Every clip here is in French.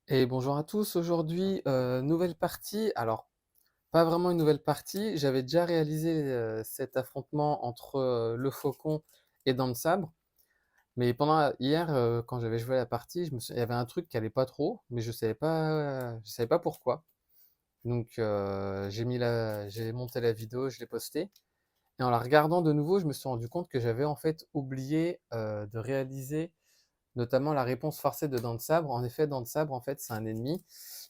Et bonjour à tous, aujourd'hui, nouvelle partie. Alors, pas vraiment une nouvelle partie, j'avais déjà réalisé, cet affrontement entre, le faucon et Dent de Sabre, mais pendant hier, quand j'avais joué à la partie, il y avait un truc qui allait pas trop, mais je savais pas pourquoi. Donc, j'ai monté la vidéo, je l'ai postée et en la regardant de nouveau, je me suis rendu compte que j'avais en fait oublié, de réaliser notamment la réponse forcée de Dent de Sabre. En effet, Dent de Sabre, en fait, c'est un ennemi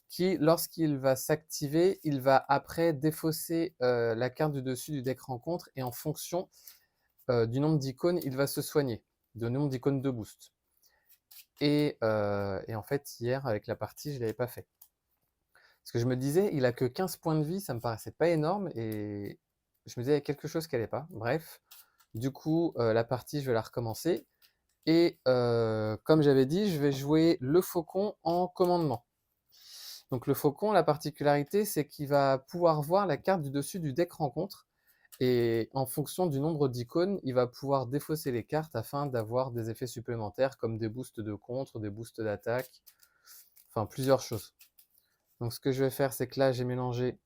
qui, lorsqu'il va s'activer, il va après défausser la carte du dessus du deck rencontre et en fonction du nombre d'icônes, il va se soigner, du nombre d'icônes de boost. Et en fait, hier, avec la partie, je ne l'avais pas fait. Parce que je me disais, il a que 15 points de vie, ça me paraissait pas énorme, et je me disais, il y a quelque chose qui n'allait pas. Bref, du coup, la partie, je vais la recommencer. Et comme j'avais dit, je vais jouer le faucon en commandement. Donc le faucon, la particularité, c'est qu'il va pouvoir voir la carte du dessus du deck rencontre. Et en fonction du nombre d'icônes, il va pouvoir défausser les cartes afin d'avoir des effets supplémentaires comme des boosts de contre, des boosts d'attaque, enfin plusieurs choses. Donc ce que je vais faire, c'est que là, j'ai mélangé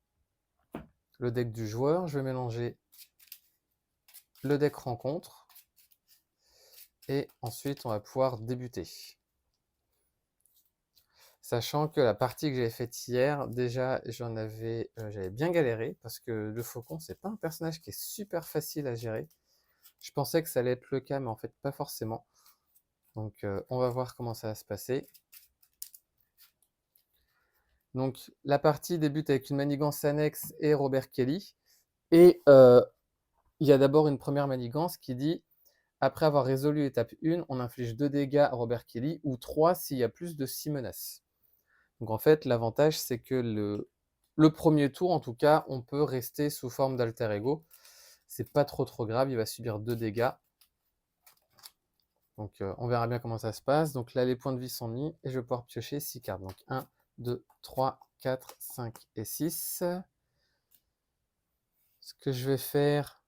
le deck du joueur, je vais mélanger le deck rencontre, et ensuite on va pouvoir débuter. Sachant que la partie que j'avais faite hier, déjà, j'avais bien galéré parce que le faucon, c'est pas un personnage qui est super facile à gérer. Je pensais que ça allait être le cas, mais en fait, pas forcément. Donc, on va voir comment ça va se passer. Donc, la partie débute avec une manigance annexe et Robert Kelly. Et il y a d'abord une première manigance qui dit: après avoir résolu l'étape 1, on inflige 2 dégâts à Robert Kelly ou 3 s'il y a plus de 6 menaces. Donc en fait, l'avantage, c'est que le premier tour, en tout cas, on peut rester sous forme d'alter ego. C'est pas trop grave, il va subir 2 dégâts. Donc on verra bien comment ça se passe. Donc là, les points de vie sont mis et je vais pouvoir piocher 6 cartes. Donc 1, 2, 3, 4, 5 et 6. Ce que je vais faire,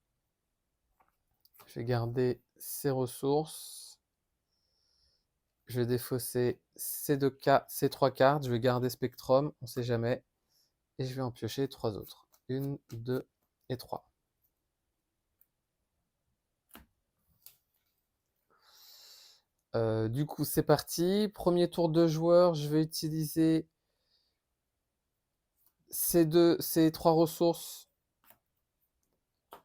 je vais garder ces ressources. Je vais défausser ces 3 cartes. Je vais garder Spectrum, on ne sait jamais. Et je vais en piocher 3 autres. 1, 2 et 3. Du coup, c'est parti. Premier tour de joueur, je vais utiliser ces 3 ressources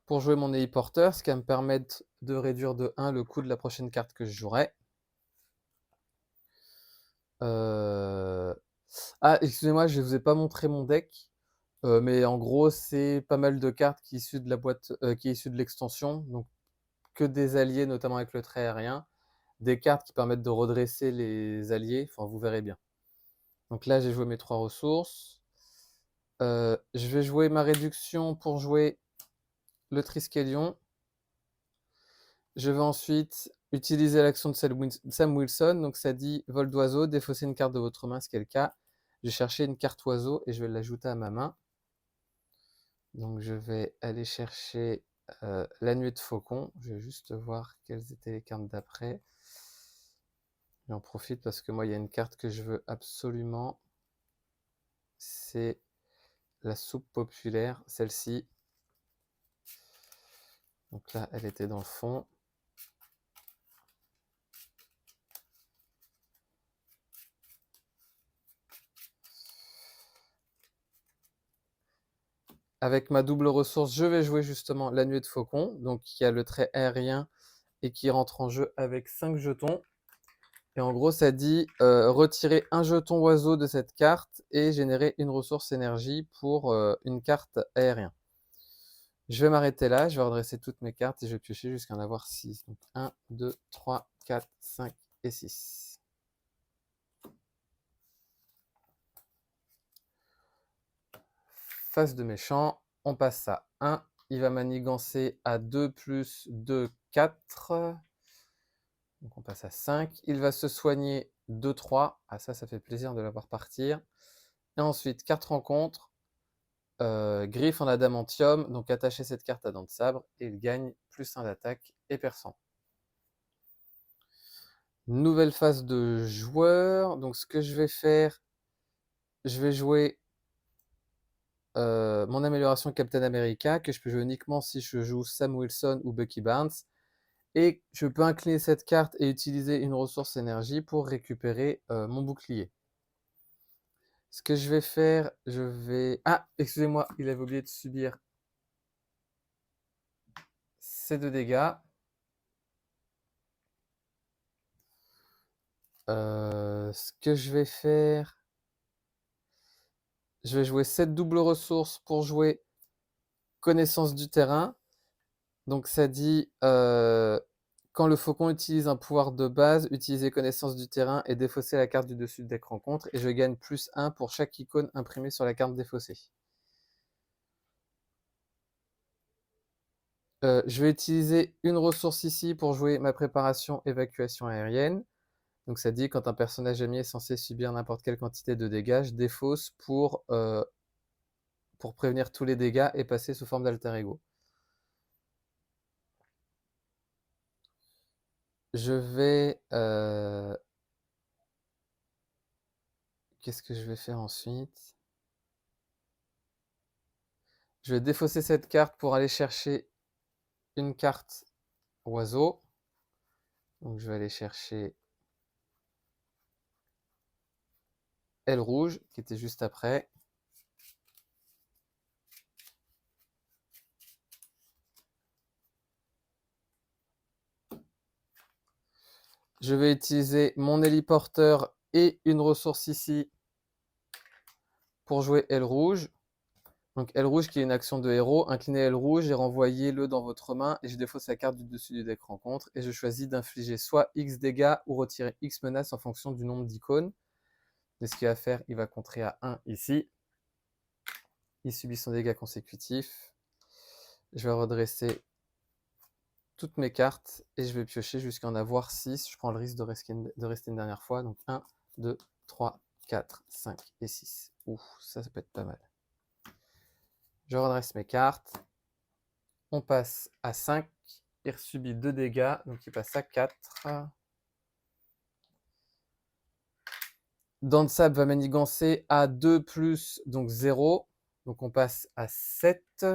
pour jouer mon héliporteur, ce qui va me permettre de réduire de 1 le coût de la prochaine carte que je jouerai. Ah, excusez-moi, je ne vous ai pas montré mon deck, mais en gros, c'est pas mal de cartes qui est issues de la boîte, qui est issue de l'extension, donc que des alliés, notamment avec le trait aérien, des cartes qui permettent de redresser les alliés, enfin vous verrez bien. Donc là, j'ai joué mes 3 ressources. Je vais jouer ma réduction pour jouer le Triskelion. Je vais ensuite utiliser l'action de Sam Wilson. Donc ça dit vol d'oiseau, défausser une carte de votre main, ce qui est le cas. Je vais chercher une carte oiseau et je vais l'ajouter à ma main. Donc je vais aller chercher la nuée de faucon. Je vais juste voir quelles étaient les cartes d'après. J'en profite parce que moi, il y a une carte que je veux absolument. C'est la soupe populaire, celle-ci. Donc là, elle était dans le fond. Avec ma double ressource, je vais jouer justement la nuée de faucon, donc qui a le trait aérien et qui rentre en jeu avec 5 jetons. Et en gros, ça dit retirer un jeton oiseau de cette carte et générer une ressource énergie pour une carte aérien. Je vais m'arrêter là, je vais redresser toutes mes cartes et je vais piocher jusqu'à en avoir 6. Donc 1, 2, 3, 4, 5 et 6. Face de méchant, on passe à 1. Il va manigancer à 2 plus 2, 4. Donc on passe à 5. Il va se soigner 2, 3. Ah ça fait plaisir de l'avoir partir. Et ensuite, carte rencontre. Griffe en adamantium. Donc attacher cette carte à dents de sabre. Et il gagne plus 1 d'attaque et perçant. Nouvelle phase de joueur. Donc ce que je vais faire, je vais jouer mon amélioration Captain America, que je peux jouer uniquement si je joue Sam Wilson ou Bucky Barnes. Et je peux incliner cette carte et utiliser une ressource énergie pour récupérer mon bouclier. Ce que je vais faire, je vais... Ah, excusez-moi, il avait oublié de subir ces 2 dégâts. Ce que je vais faire, je vais jouer cette double ressource pour jouer connaissance du terrain. Donc ça dit, quand le faucon utilise un pouvoir de base, utilisez connaissance du terrain et défausser la carte du dessus de deck rencontre. Et je gagne +1 pour chaque icône imprimée sur la carte défaussée. Je vais utiliser une ressource ici pour jouer ma préparation évacuation aérienne. Donc ça dit quand un personnage ami est censé subir n'importe quelle quantité de dégâts, je défausse pour prévenir tous les dégâts et passer sous forme d'alter ego. Je vais... Qu'est-ce que je vais faire ensuite? Je vais défausser cette carte pour aller chercher une carte oiseau. Donc je vais aller chercher aile rouge qui était juste après. Je vais utiliser mon héliporteur et une ressource ici pour jouer aile rouge. Donc aile rouge qui est une action de héros, inclinez aile rouge et renvoyez-le dans votre main et je défausse la carte du dessus du deck rencontre et je choisis d'infliger soit X dégâts ou retirer X menaces en fonction du nombre d'icônes. Et ce qu'il va faire, il va contrer à 1 ici. Il subit son dégât consécutif. Je vais redresser toutes mes cartes et je vais piocher jusqu'à en avoir 6. Je prends le risque de rester une dernière fois. Donc 1, 2, 3, 4, 5 et 6. Ouh, ça peut être pas mal. Je redresse mes cartes. On passe à 5. Il subit 2 dégâts, donc il passe à 4. Dents de sable va manigancer à 2 plus, donc 0. Donc on passe à 7.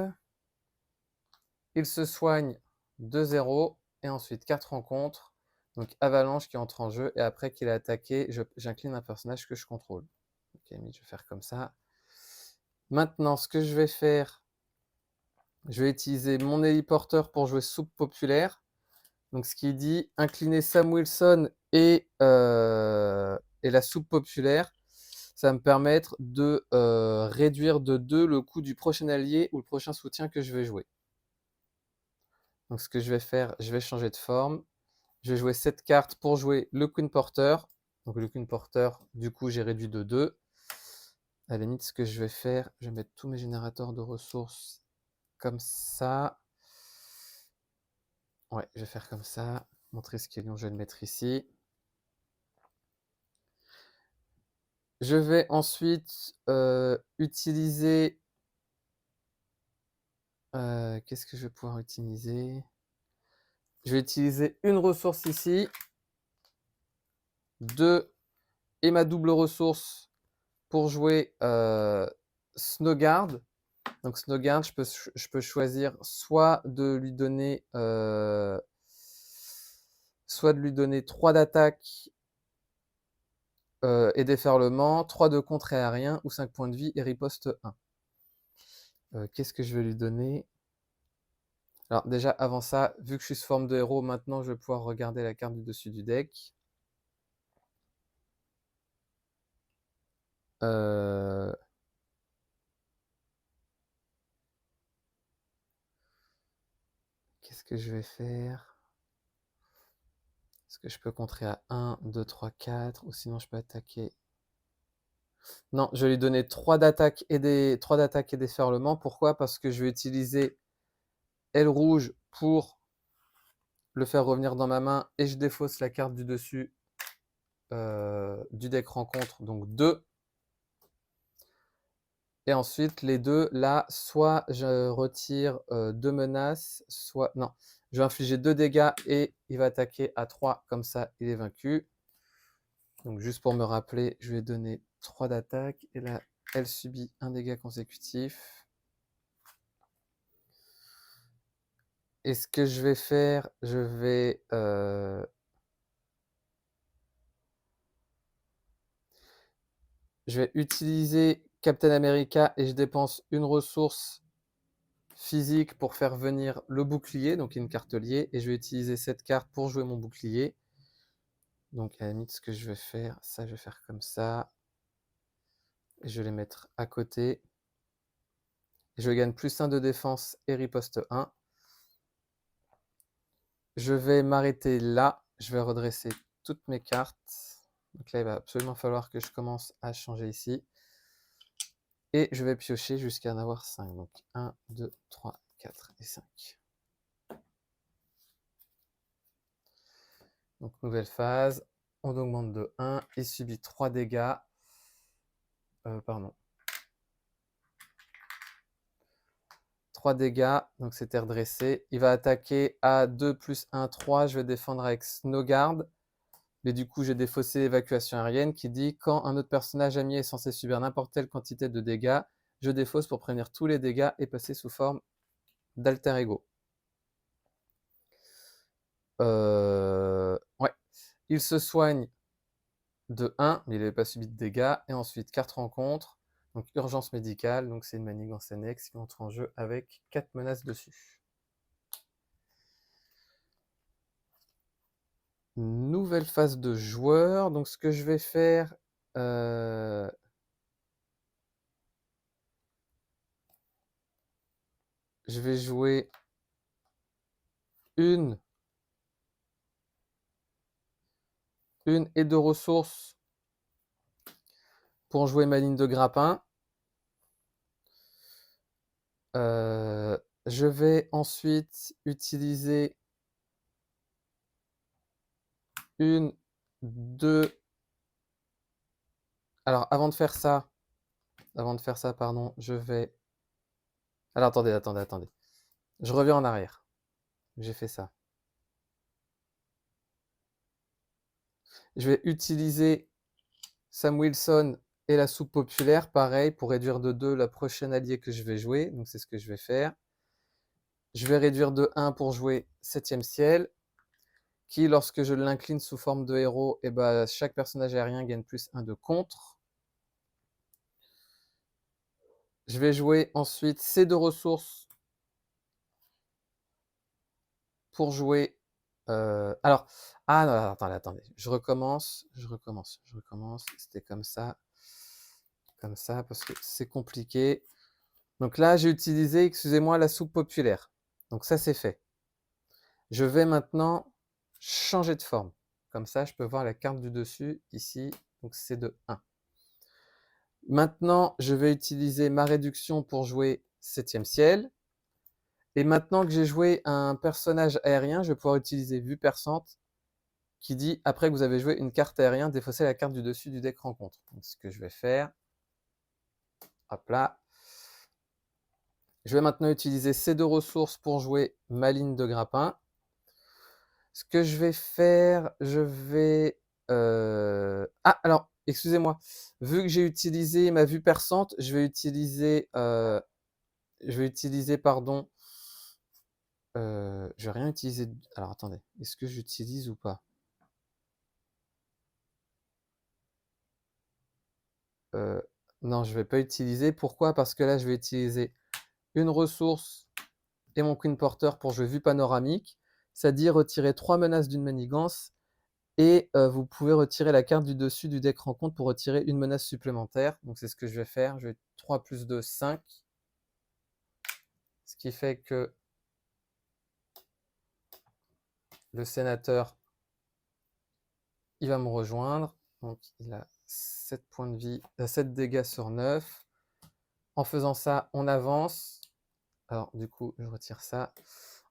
Il se soigne de 0. Et ensuite 4 rencontres. Donc avalanche qui entre en jeu. Et après qu'il a attaqué, j'incline un personnage que je contrôle. Ok, je vais faire comme ça. Maintenant, ce que je vais faire, je vais utiliser mon héliporteur pour jouer soupe populaire. Donc ce qui dit incliner Sam Wilson et la soupe populaire, ça va me permettre de réduire de 2 le coût du prochain allié ou le prochain soutien que je vais jouer. Donc ce que je vais faire, je vais changer de forme. Je vais jouer cette carte pour jouer le Queen Porter. Donc le Queen Porter, du coup, j'ai réduit de 2. À la limite, ce que je vais faire, je vais mettre tous mes générateurs de ressources comme ça. Ouais, je vais faire comme ça. Mon Triskelion, je vais le mettre ici. Je vais ensuite utiliser... qu'est-ce que je vais pouvoir utiliser? Je vais utiliser une ressource ici. 2 et ma double ressource pour jouer Snowguard. Donc Snowguard, je peux choisir soit de lui donner 3 d'attaque et déferlement, 3 de contre aérien ou 5 points de vie et riposte 1. Qu'est-ce que je vais lui donner? Alors déjà, avant ça, vu que je suis sous forme de héros, maintenant je vais pouvoir regarder la carte du dessus du deck. Qu'est-ce que je vais faire? Est-ce que je peux contrer à 1, 2, 3, 4 ou sinon je peux attaquer? Non, je vais lui donner 3 d'attaque et des déferlements. Pourquoi? Parce que je vais utiliser aile rouge pour le faire revenir dans ma main et je défausse la carte du dessus du deck rencontre, donc 2. Et ensuite, les 2, là, soit je retire 2 menaces, soit... Non, je vais infliger 2 dégâts et il va attaquer à 3, comme ça, il est vaincu. Donc juste pour me rappeler, je vais donner 3 d'attaque. Et là, elle subit un dégât consécutif. Et ce que je vais faire, je vais utiliser Captain America et je dépense une ressource physique pour faire venir le bouclier, donc une carte liée, et je vais utiliser cette carte pour jouer mon bouclier. Donc à la limite, ce que je vais faire, ça je vais faire comme ça. Et je vais les mettre à côté. Je gagne +1 de défense et riposte 1. Je vais m'arrêter là. Je vais redresser toutes mes cartes. Donc là, il va absolument falloir que je commence à changer ici. Et je vais piocher jusqu'à en avoir 5. Donc 1, 2, 3, 4 et 5. Donc nouvelle phase. On augmente de 1. Il subit 3 dégâts. Pardon. 3 dégâts. Donc c'était redressé. Il va attaquer à 2 + 1, 3. Je vais défendre avec Snowguard. Mais du coup, j'ai défaussé l'évacuation aérienne qui dit quand un autre personnage ami est censé subir n'importe quelle quantité de dégâts, je défausse pour prévenir tous les dégâts et passer sous forme d'alter ego. Ouais. Il se soigne de 1, mais il n'avait pas subi de dégâts. Et ensuite, carte rencontre. Donc urgence médicale. Donc c'est une manigance annexe qui entre en jeu avec 4 menaces dessus. Nouvelle phase de joueur. Donc ce que je vais faire, je vais jouer une et 2 ressources pour jouer ma ligne de grappin. Je vais ensuite utiliser une, 2. Alors avant de faire ça, pardon, je vais. Alors attendez. Je reviens en arrière. J'ai fait ça. Je vais utiliser Sam Wilson et la soupe populaire, pareil, pour réduire de 2 la prochaine alliée que je vais jouer. Donc c'est ce que je vais faire. Je vais réduire de 1 pour jouer 7e ciel, qui, lorsque je l'incline sous forme de héros, et ben, chaque personnage aérien gagne +1 de contre. Je vais jouer ensuite ces 2 ressources pour jouer. Alors, ah non, attendez, je recommence. C'était comme ça, parce que c'est compliqué. Donc là, j'ai utilisé, excusez-moi, la soupe populaire. Donc ça, c'est fait. Je vais maintenant changer de forme. Comme ça, je peux voir la carte du dessus ici. Donc c'est de 1. Maintenant, je vais utiliser ma réduction pour jouer 7e ciel. Et maintenant que j'ai joué un personnage aérien, je vais pouvoir utiliser vue perçante qui dit après que vous avez joué une carte aérien, défausser la carte du dessus du deck rencontre. Donc, ce que je vais faire, hop là. Je vais maintenant utiliser ces 2 ressources pour jouer ma ligne de grappin. Ce que je vais faire, je vais... Ah, alors, excusez-moi. Vu que j'ai utilisé ma vue perçante, je vais utiliser, pardon, je vais rien utiliser. Alors, attendez, est-ce que j'utilise ou pas? Non, je vais pas utiliser. Pourquoi? Parce que là, je vais utiliser une ressource et mon Queen Porter pour jouer vue panoramique. Ça dit retirer 3 menaces d'une manigance et vous pouvez retirer la carte du dessus du deck rencontre pour retirer une menace supplémentaire. Donc c'est ce que je vais faire. Je vais 3 + 2, 5. Ce qui fait que le sénateur, il va me rejoindre. Donc il a 7 points de vie, 7 dégâts sur 9. En faisant ça, on avance. Alors du coup, je retire ça.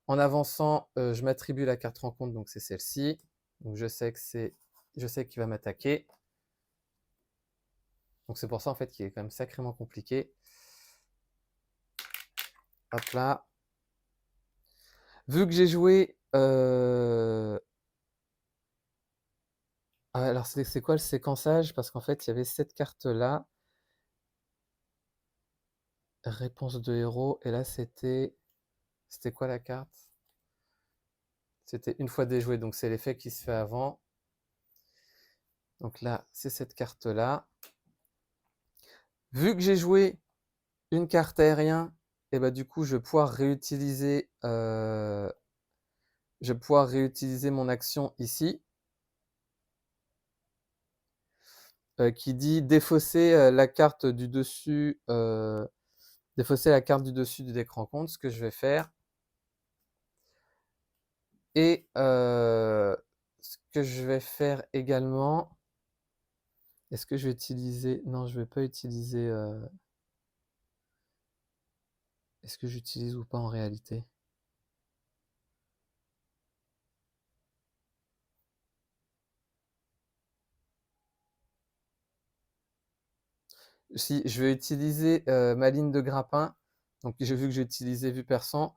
En avançant, je m'attribue la carte rencontre, donc c'est celle-ci. Donc je sais qu'il va m'attaquer. Donc c'est pour ça en fait qu'il est quand même sacrément compliqué. Hop là. Vu que j'ai joué Ah, alors c'est quoi le séquençage? Parce qu'en fait, il y avait cette carte-là, réponse de héros, et là, c'était quoi la carte? C'était une fois déjoué, donc c'est l'effet qui se fait avant. Donc là, c'est cette carte-là. Vu que j'ai joué une carte aérien, et bah du coup, je vais pouvoir réutiliser mon action ici, qui dit défausser la carte du dessus, défausser la carte du dessus du deck rencontre, ce que je vais faire. Et ce que je vais faire également, est-ce que je vais utiliser... Non, je vais pas utiliser... Est-ce que j'utilise ou pas en réalité? Si, je vais utiliser ma ligne de grappin. Donc j'ai vu que j'ai utilisé vue perçant.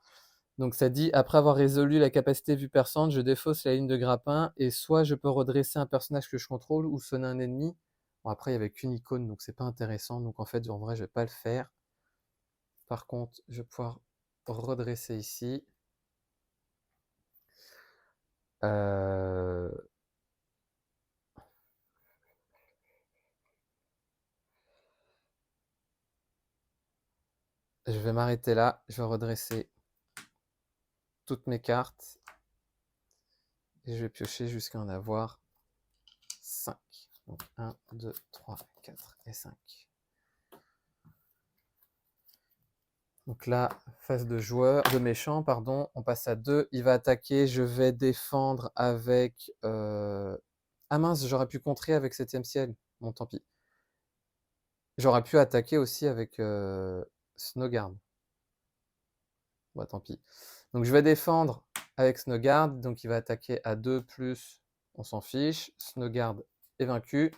Donc ça dit, après avoir résolu la capacité vue perçante, je défausse la ligne de grappin et soit je peux redresser un personnage que je contrôle ou sonner un ennemi. Bon, après, il n'y avait qu'une icône, donc c'est pas intéressant. Donc en fait, en vrai, je vais pas le faire. Par contre, je vais pouvoir redresser ici. Euh, Je vais m'arrêter là. Je vais redresser toutes mes cartes. Et je vais piocher jusqu'à en avoir 5. Donc 1, 2, 3, 4 et 5. Donc là, phase de joueur, de méchant, pardon. On passe à 2. Il va attaquer. Je vais défendre avec... Ah mince, j'aurais pu contrer avec 7ème ciel. Bon, tant pis. J'aurais pu attaquer aussi avec Snowguard. Bon, tant pis. Donc je vais défendre avec Snowguard. Donc il va attaquer à 2 plus, on s'en fiche. Snowguard est vaincu.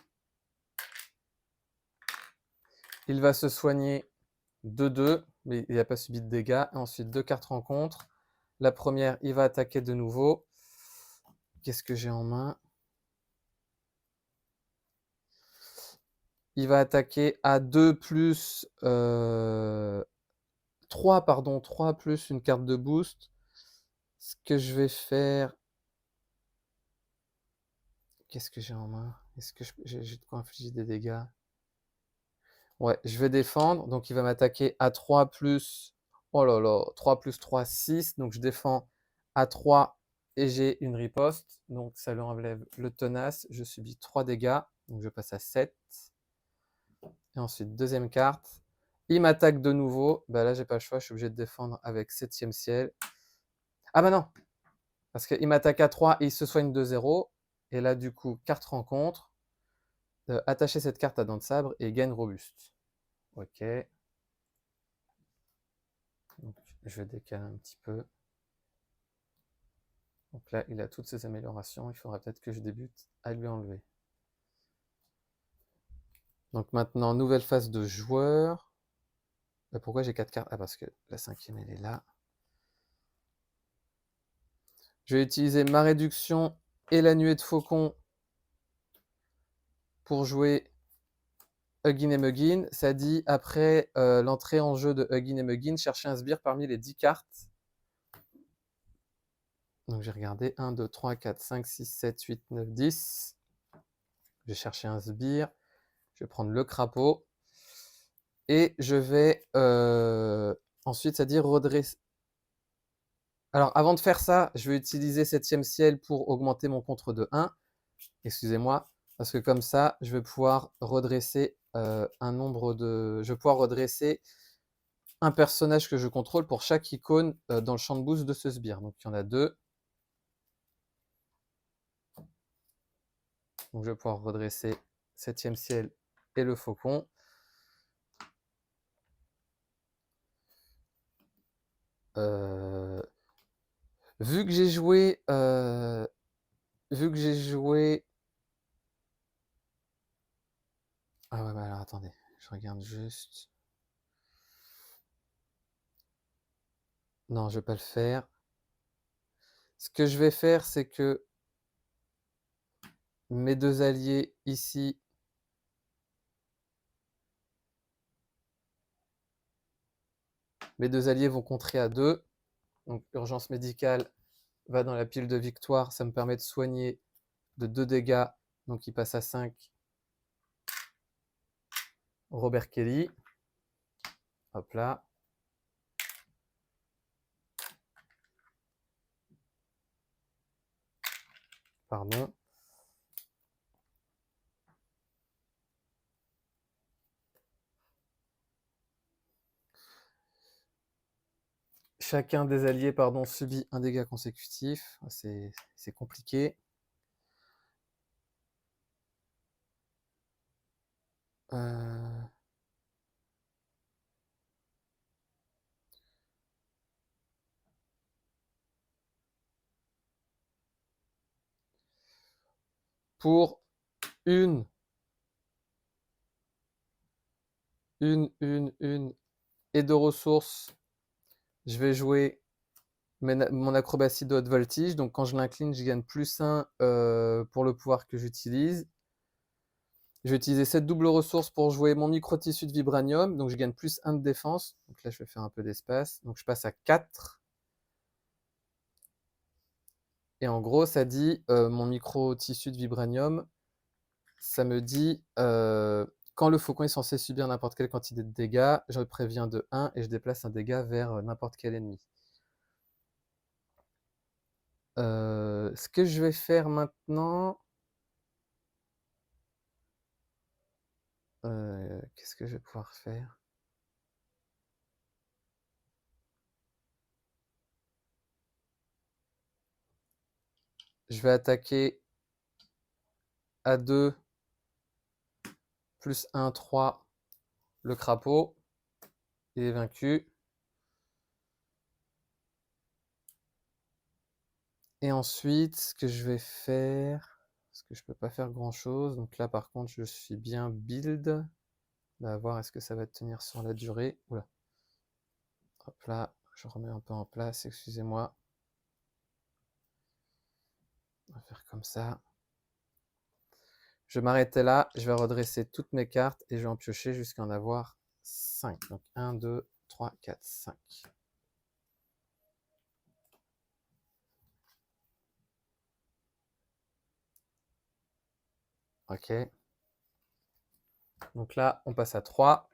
Il va se soigner de 2, mais il n'a pas subi de dégâts. Et ensuite, 2 cartes rencontre. La première, il va attaquer de nouveau. Qu'est-ce que j'ai en main? Il va attaquer à 2 plus 3, pardon, 3 plus une carte de boost. Ce que je vais faire... Qu'est-ce que j'ai en main? Est-ce que j'ai de quoi infliger des dégâts? Ouais, je vais défendre. Donc il va m'attaquer à 3 plus... Oh là là, 3 plus 3, 6. Donc je défends à 3 et j'ai une riposte. Donc ça lui enlève le tenace. Je subis 3 dégâts. Donc je passe à 7. Et ensuite, deuxième carte. Il m'attaque de nouveau. Bah là, j'ai pas le choix. Je suis obligé de défendre avec 7ème ciel. Ah bah non! Parce qu'il m'attaque à 3 et il se soigne de 0. Et là, du coup, carte rencontre. Attacher cette carte à dents de sabre et gagne robuste. Ok. Donc, je décale un petit peu. Donc là, il a toutes ses améliorations. Il faudra peut-être que je débute à lui enlever. Donc maintenant, nouvelle phase de joueur. Pourquoi j'ai 4 cartes? Ah, parce que la 5ème, elle est là. Je vais utiliser ma réduction et la nuée de faucon pour jouer Huggin et Muggin. Ça dit, après l'entrée en jeu de Huggin et Muggin, cherchez un sbire parmi les 10 cartes. Donc j'ai regardé 1, 2, 3, 4, 5, 6, 7, 8, 9, 10. Je vais chercher un sbire. Je vais prendre le crapaud. Et je vais ensuite, c'est-à-dire redresser. Alors avant de faire ça, je vais utiliser 7ème ciel pour augmenter mon contre de 1. Excusez-moi. Parce que comme ça, je vais pouvoir redresser un nombre de... Je vais pouvoir redresser un personnage que je contrôle pour chaque icône dans le champ de boost de ce sbire. Donc il y en a 2. Donc je vais pouvoir redresser 7ème ciel et le faucon. Vu que j'ai joué... vu que j'ai joué... Ah ouais, bah alors attendez, je regarde juste... Non, je vais pas le faire. Ce que je vais faire, c'est que mes 2 alliés ici. Mes 2 alliés vont contrer à 2. Donc urgence médicale va dans la pile de victoire. Ça me permet de soigner de 2 dégâts. Donc il passe à 5. Robert Kelly. Hop là. Pardon. Chacun des alliés subit un dégât consécutif. C'est compliqué. Pour une et de ressources, je vais jouer mon acrobatie de haute voltige. Donc quand je l'incline, je gagne +1 pour le pouvoir que j'utilise. Je vais utiliser cette double ressource pour jouer mon micro-tissu de vibranium. Donc je gagne +1 de défense. Donc là, je vais faire un peu d'espace. Donc je passe à 4. Et en gros, ça dit, mon micro-tissu de vibranium, ça me dit, quand le faucon est censé subir n'importe quelle quantité de dégâts, je préviens de 1 et je déplace un dégât vers n'importe quel ennemi. Ce que je vais faire maintenant, qu'est-ce que je vais pouvoir faire? Je vais attaquer à 2, +1, 3, le crapaud. Il est vaincu. Et ensuite, ce que je vais faire, parce que je peux pas faire grand-chose, donc là par contre je suis bien build. On va voir est-ce que ça va tenir sur la durée. Oula. Hop là, je remets un peu en place, excusez-moi. On va faire comme ça. Je vais m'arrêter là, je vais redresser toutes mes cartes et je vais en piocher jusqu'à en avoir 5. Donc 1, 2, 3, 4, 5. Ok. Donc là, on passe à 3.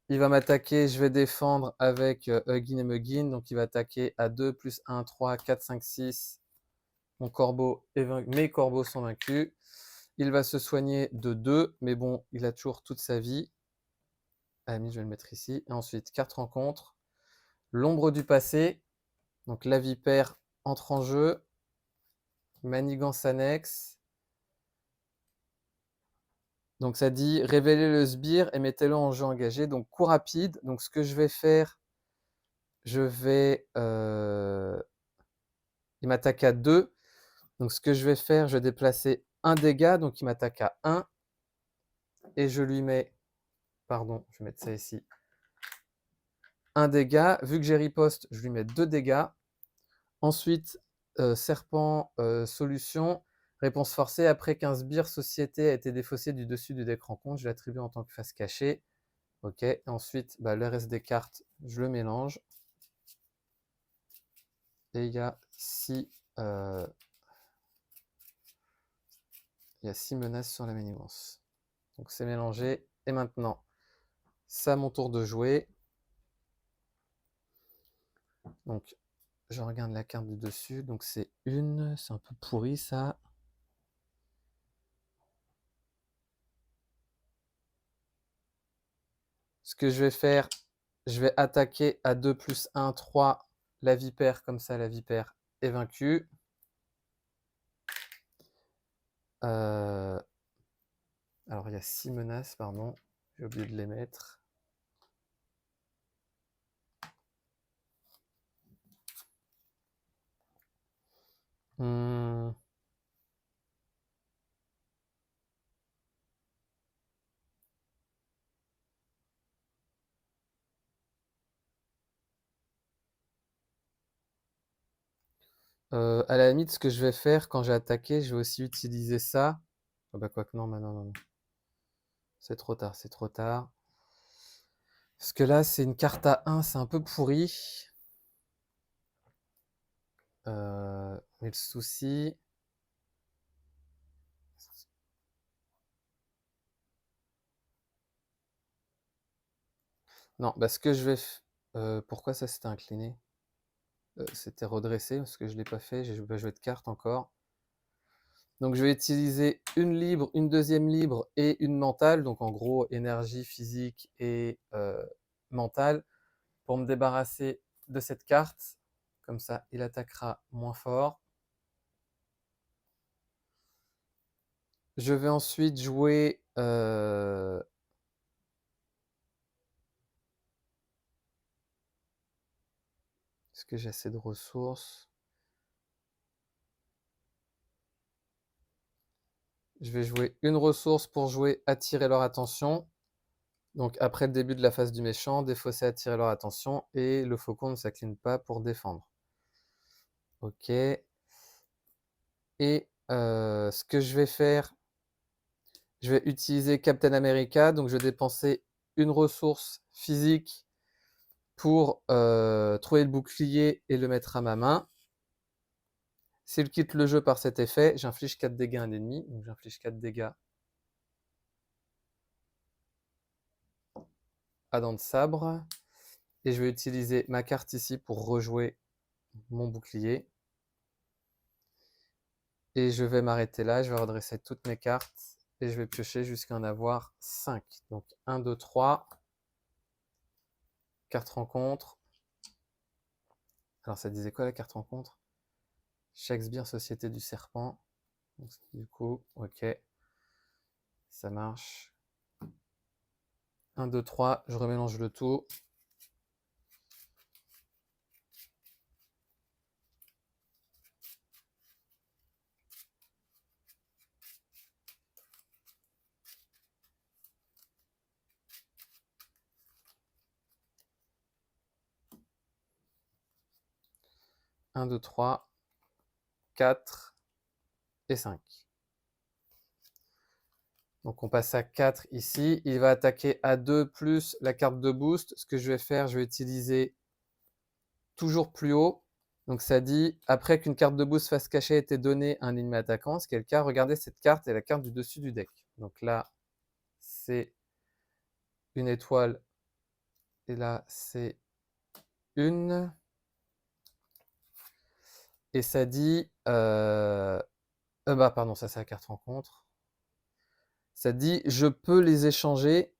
Il va m'attaquer, je vais défendre avec Huggin et Muggin. Donc il va attaquer à 2, +1, 3, 4, 5, 6. Mon corbeau est vaincu. Mes corbeaux sont vaincus. Il va se soigner de 2, mais bon, il a toujours toute sa vie. Ah, je vais le mettre ici. Et ensuite, carte rencontre. L'ombre du passé. Donc la vipère entre en jeu. Manigance annexe. Donc ça dit révélez le sbire et mettez-le en jeu engagé. Donc coup rapide. Donc ce que je vais faire, je vais... il m'attaque à 2. Donc ce que je vais faire, je vais déplacer un dégât. Donc il m'attaque à 1. Et je lui mets... Pardon, je vais mettre ça ici. Un dégât. Vu que j'ai riposte, je lui mets 2 dégâts. Ensuite, serpent, solution. Réponse forcée. Après qu'un sbire société a été défaussé du dessus du deck rencontre, je l'attribue en tant que face cachée. Ok. Et ensuite, le reste des cartes, je le mélange. Et il y a 6 menaces sur la manigance. Donc c'est mélangé. Et maintenant, c'est à mon tour de jouer. Donc je regarde la carte du dessus. Donc c'est une. C'est un peu pourri ça. Ce que je vais faire, je vais attaquer à 2 +1, 3 la vipère. Comme ça, la vipère est vaincue. Alors, il y a 6 menaces, pardon. J'ai oublié de les mettre. Hmm. À la limite, ce que je vais faire quand j'ai attaqué, je vais aussi utiliser ça. Ah bah, quoique non, bah, non, non, non. C'est trop tard, c'est trop tard. Parce que là, c'est une carte à 1, c'est un peu pourri. Mais le souci... Non, bah, ce que je vais... pourquoi ça s'était incliné? C'était redressé, parce que je ne l'ai pas fait, j'ai pas joué de carte encore. Donc je vais utiliser une libre, une deuxième libre et une mentale, donc en gros énergie physique et mentale, pour me débarrasser de cette carte. Comme ça, il attaquera moins fort. Je vais ensuite jouer... Est-ce que j'ai assez de ressources? Je vais jouer une ressource pour jouer attirer leur attention. Donc après le début de la phase du méchant, défausser, attirer leur attention, et le faucon ne s'incline pas pour défendre. Ok. Et ce que je vais faire, je vais utiliser Captain America, donc je vais dépenser une ressource physique pour trouver le bouclier et le mettre à ma main. S'il quitte le jeu par cet effet, j'inflige 4 dégâts à un ennemi, donc j'inflige 4 dégâts à dents de sabre. Et je vais utiliser ma carte ici pour rejouer mon bouclier. Et je vais m'arrêter là, je vais redresser toutes mes cartes et je vais piocher jusqu'à en avoir 5. Donc 1, 2, 3, carte rencontre. Alors ça disait quoi la carte rencontre? Shakespeare, Société du Serpent. Donc, du coup, ok, ça marche. 1, 2, 3, je remélange le tout. Un, 2, 3, 4 et 5. Donc on passe à 4 ici. Il va attaquer à 2 plus la carte de boost. Ce que je vais faire, je vais utiliser toujours plus haut. Donc ça dit, après qu'une carte de boost face cachée ait été donnée à un ennemi attaquant, ce qui est le cas, regardez cette carte et la carte du dessus du deck. Donc là, c'est une étoile. Et là, c'est une. Et ça dit... bah pardon, ça c'est la carte rencontre. Ça dit, je peux les échanger.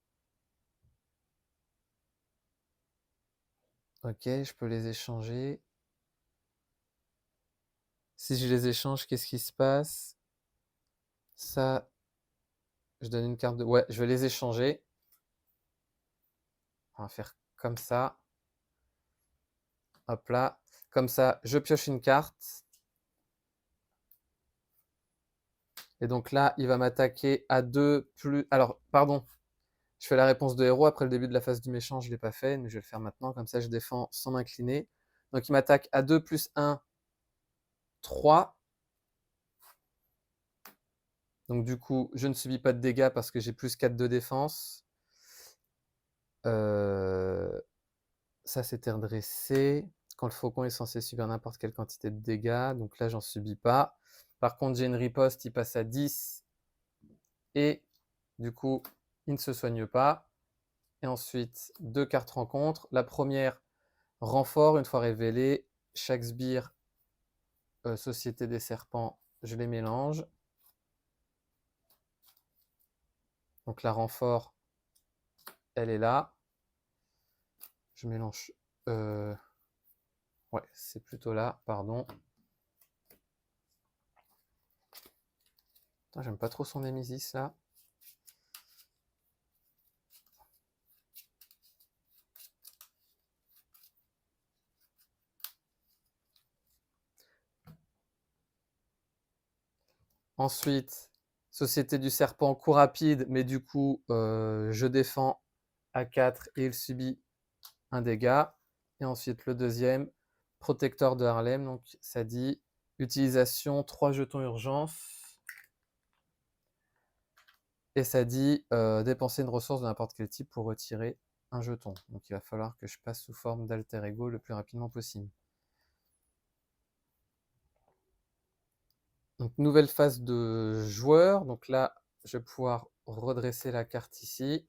Ok, je peux les échanger. Si je les échange, qu'est-ce qui se passe? Ça, je donne une carte de... Ouais, je vais les échanger. On va faire comme ça. Hop là. Comme ça, je pioche une carte. Et donc là, il va m'attaquer à 2 plus... Alors, pardon. Je fais la réponse de héros après le début de la phase du méchant. Je ne l'ai pas fait, mais je vais le faire maintenant. Comme ça, je défends sans m'incliner. Donc, il m'attaque à 2 plus 1, 3. Donc, du coup, je ne subis pas de dégâts parce que j'ai plus 4 de défense. Ça, c'était redressé. Quand le faucon est censé subir n'importe quelle quantité de dégâts. Donc là, j'en subis pas. Par contre, j'ai une riposte, il passe à 10. Et du coup, il ne se soigne pas. Et ensuite, 2 cartes rencontres. La première, renfort, une fois révélé. Chaque sbire, Société des Serpents, je les mélange. Donc la renfort, elle est là. Je mélange... ouais, c'est plutôt là, pardon. J'aime pas trop son Némésis, là. Ensuite, Société du Serpent, coup rapide, mais du coup, je défends à 4 et il subit un dégât. Et ensuite, le deuxième, Protecteur de Harlem, donc ça dit Utilisation 3 jetons urgence. Et ça dit dépenser une ressource de n'importe quel type pour retirer un jeton. Donc il va falloir que je passe sous forme d'alter ego le plus rapidement possible. Donc nouvelle phase de joueur. Donc là, je vais pouvoir redresser la carte ici.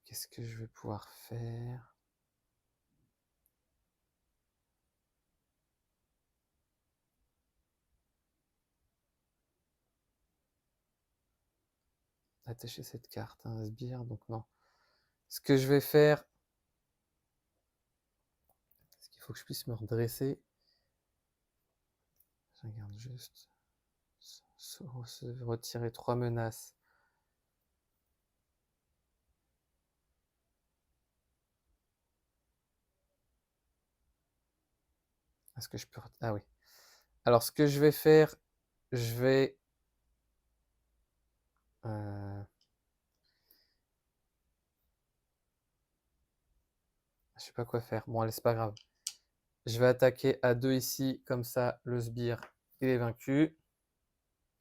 Qu'est-ce que je vais pouvoir faire? Attacher cette carte, un sbire, donc non. Ce que je vais faire, est-ce qu'il faut que je puisse me redresser? Je regarde juste. Retirer 3 menaces. Est-ce que je peux... Ah oui. Alors, ce que je vais faire, je vais... Je sais pas quoi faire. Bon, allez, c'est pas grave. Je vais attaquer à 2 ici, comme ça, le sbire, il est vaincu.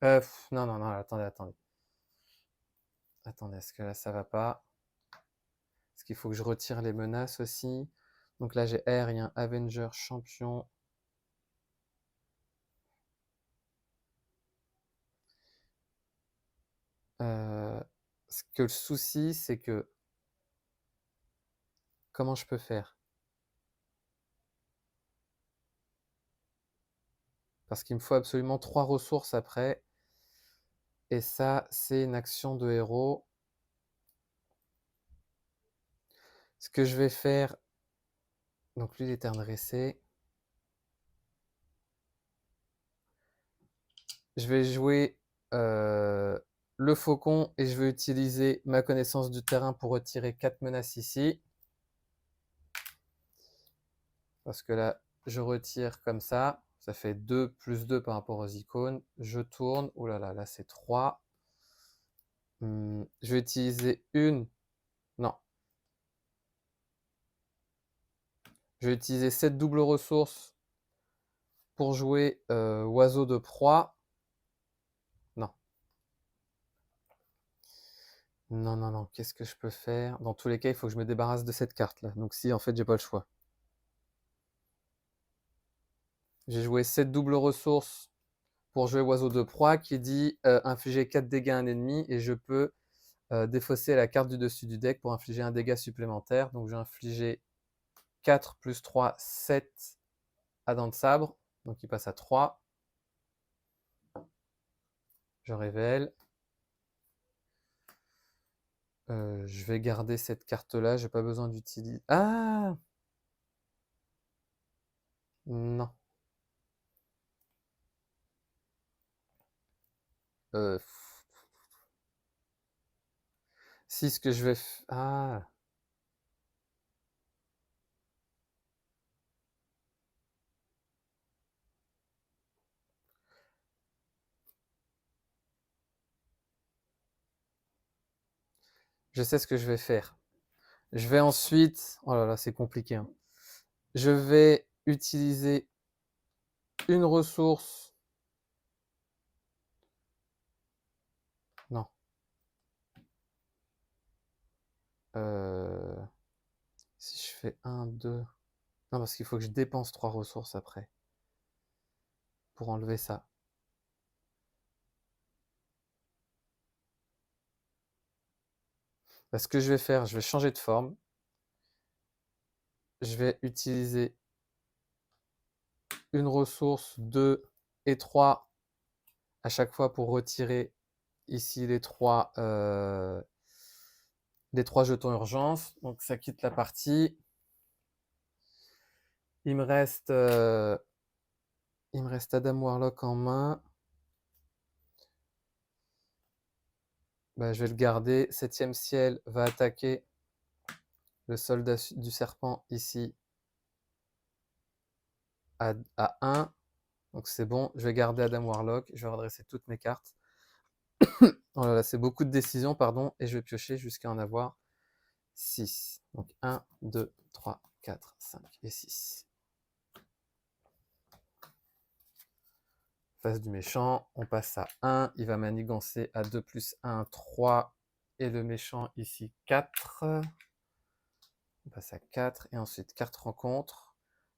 Non, non, non, attendez. Attendez, est-ce que là, ça va pas? Est-ce qu'il faut que je retire les menaces aussi? Donc là, j'ai aérien, Avenger, champion. Ce que le souci, c'est que... Comment je peux faire? Parce qu'il me faut absolument 3 ressources après. Et ça, c'est une action de héros. Ce que je vais faire... Donc lui, il est redressé. Je vais jouer le faucon et je vais utiliser ma connaissance du terrain pour retirer 4 menaces ici. Parce que là, je retire comme ça. Ça fait 2 plus 2 par rapport aux icônes. Je tourne. Oh là là, là c'est 3. Je vais utiliser une... Non. Je vais utiliser cette double ressource pour jouer oiseau de proie. Non. Non, non, non. Qu'est-ce que je peux faire? Dans tous les cas, il faut que je me débarrasse de cette carte-là. Donc si, en fait, j'ai pas le choix. J'ai joué cette double ressource pour jouer oiseau de proie qui dit infliger 4 dégâts à un ennemi et je peux défausser la carte du dessus du deck pour infliger un dégât supplémentaire. Donc je vais infliger 4 plus 3, 7 à dents de sabre. Donc il passe à 3. Je révèle. Je vais garder cette carte-là. J'ai pas besoin d'utiliser... Ah! Non. Si ce que je vais... Ah! Je sais ce que je vais faire. Je vais ensuite... Oh là là, c'est compliqué. Hein. Je vais utiliser une ressource. Non. Si je fais 1, 2... Non, parce qu'il faut que je dépense 3 ressources après. Pour enlever ça. Ce que je vais faire, je vais changer de forme. Je vais utiliser une ressource, 2 et 3 à chaque fois pour retirer ici les 3 jetons urgence. Donc ça quitte la partie. Il me reste Adam Warlock en main. Bah, je vais le garder. 7e ciel va attaquer le soldat du serpent ici à 1. Donc c'est bon. Je vais garder Adam Warlock. Je vais redresser toutes mes cartes. Oh là là, c'est beaucoup de décisions, pardon. Et je vais piocher jusqu'à en avoir 6. Donc 1, 2, 3, 4, 5 et 6. Face du méchant, on passe à 1. Il va manigancer à 2 plus 1, 3. Et le méchant ici, 4. On passe à 4. Et ensuite, carte rencontre.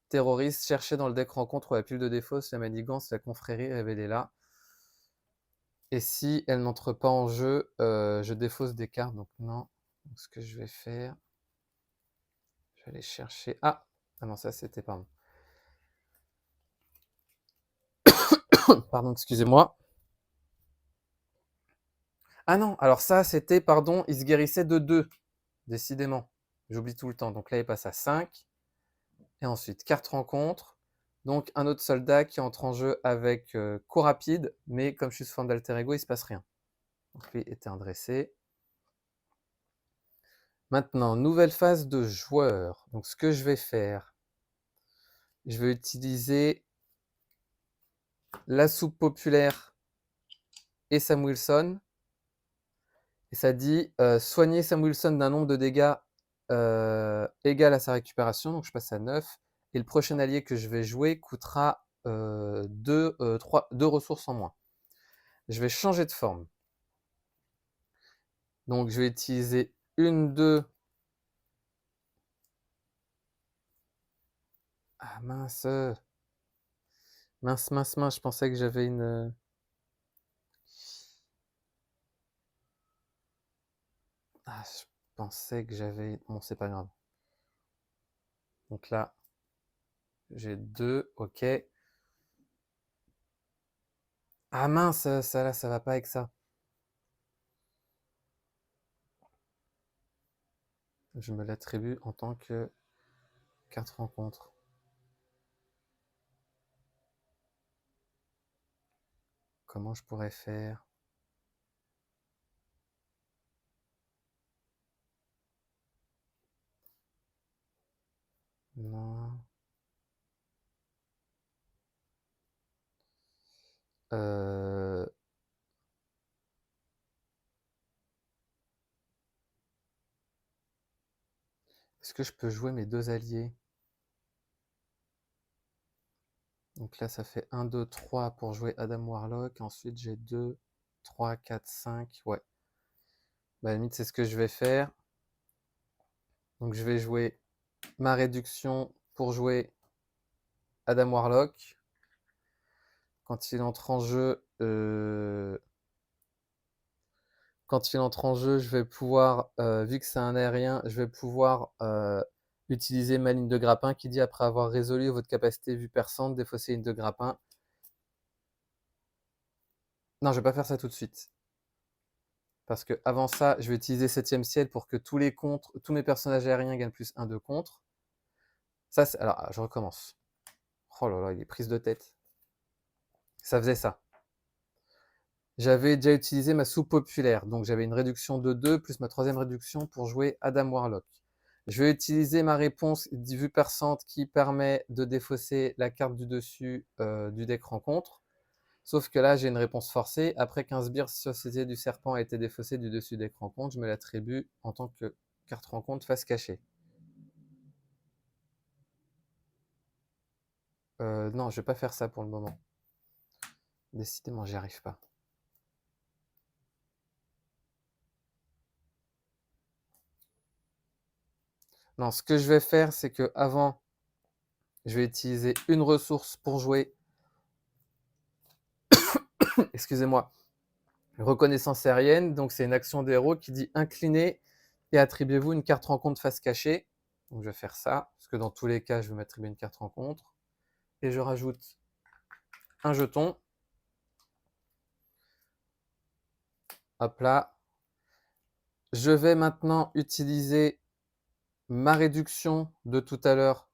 Terroriste, cherchez dans le deck rencontre ou la pile de défausse, la manigance, la confrérie, révélez-la. Et si elle n'entre pas en jeu, je défausse des cartes, donc non. Donc, ce que je vais faire, je vais aller chercher... Ah non, ça c'était, pardon. Pardon, excusez-moi. Ah non, alors ça c'était, pardon, il se guérissait de 2, décidément. J'oublie tout le temps. Donc là, il passe à 5. Et ensuite, carte rencontre. Donc un autre soldat qui entre en jeu avec coup rapide, mais comme je suis sous forme d'alter ego, il ne se passe rien. Donc lui était un dressé. Maintenant, nouvelle phase de joueur. Donc ce que je vais faire, je vais utiliser la soupe populaire et Sam Wilson. Et ça dit soigner Sam Wilson d'un nombre de dégâts égal à sa récupération. Donc je passe à 9. Et le prochain allié que je vais jouer coûtera 2 ressources en moins. Je vais changer de forme. Donc je vais utiliser une, 2. Ah mince. Mince, mince, mince. Je pensais que j'avais une... Ah, je pensais que j'avais... Bon, c'est pas grave. Donc là, j'ai 2. Ok. Ah mince, ça là, ça va pas avec ça. Je me l'attribue en tant que carte rencontre. Comment je pourrais faire? Non. Est-ce que je peux jouer mes 2 alliés? Donc là, ça fait 1, 2, 3 pour jouer Adam Warlock. Ensuite, j'ai 2, 3, 4, 5. Ouais. Bah, à la limite, c'est ce que je vais faire. Donc, je vais jouer ma réduction pour jouer Adam Warlock. Quand il entre en jeu, je vais pouvoir, vu que c'est un aérien, je vais pouvoir utiliser ma ligne de grappin qui dit après avoir résolu votre capacité vue perçante, défausser une de grappin. Non, je vais pas faire ça tout de suite. Parce que avant ça, je vais utiliser 7ème ciel pour que tous mes personnages aériens gagnent plus 1 de contre. Ça, alors, je recommence. Oh là là, il est prise de tête. Ça faisait ça. J'avais déjà utilisé ma soupe populaire, donc j'avais une réduction de 2 plus ma 3ème réduction pour jouer Adam Warlock. Je vais utiliser ma réponse vue perçante qui permet de défausser la carte du dessus du deck rencontre. Sauf que là, j'ai une réponse forcée. Après qu'un sbire Société du Serpent a été défaussé du dessus deck rencontre, je me l'attribue en tant que carte rencontre face cachée. Non, je vais pas faire ça pour le moment. Décidément, j'y arrive pas. Non, ce que je vais faire, c'est que avant, je vais utiliser une ressource pour jouer. Excusez-moi. Reconnaissance aérienne, donc c'est une action de héros qui dit incliner et attribuez-vous une carte rencontre face cachée. Donc je vais faire ça, parce que dans tous les cas, je vais m'attribuer une carte rencontre. Et je rajoute un jeton. Hop là. Je vais maintenant utiliser ma réduction de tout à l'heure